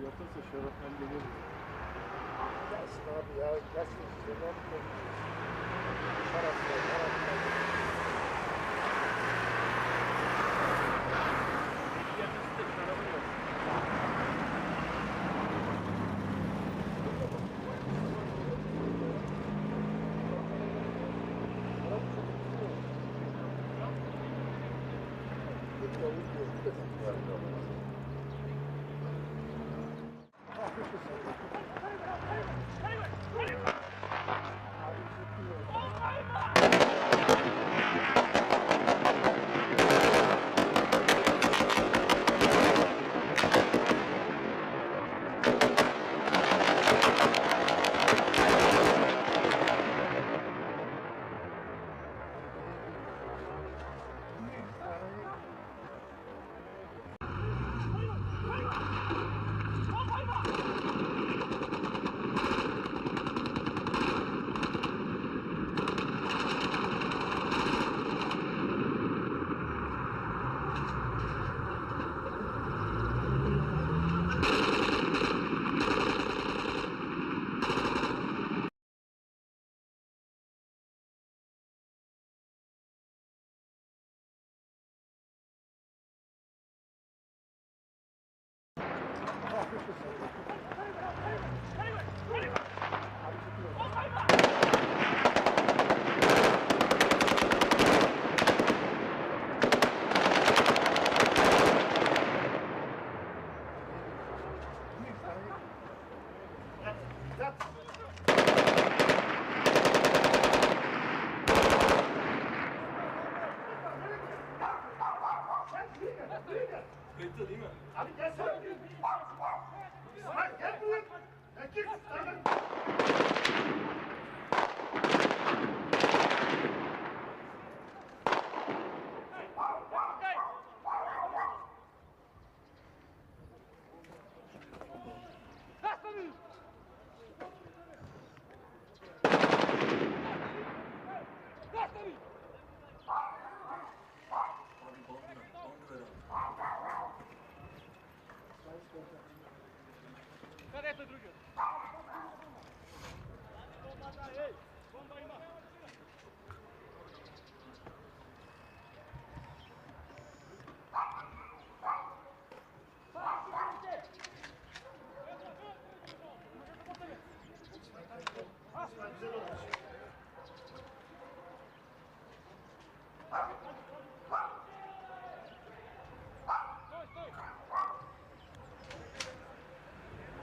Yapılsa şereften gelir. Gelsin abi ya. Gelsin işte. Ne yapayım? Şaraplar. Gelmesi de şarabı yok. Kayıtta değil mi? Abi gel sen. İsmail gel buraya. Gel git.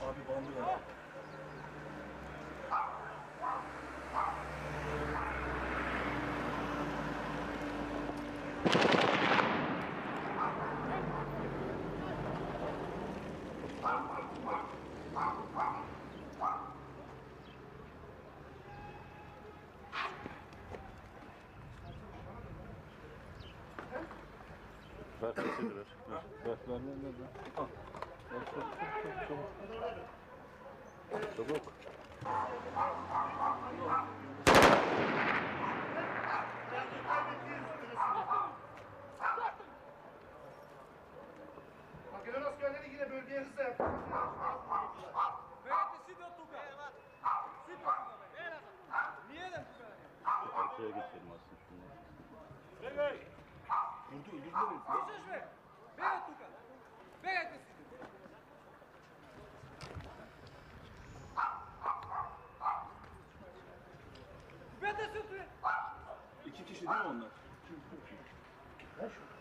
Abi bandı ver. Ver kesedi ver. Ver. Al. Çabuk. Makedon askerleri yine bölgeye hızla yaklaşıyor. Arkaya geçelim aslında şunları. Vurdu öldürdüler herif. İki kişi değil mi onlar? Ver şunu.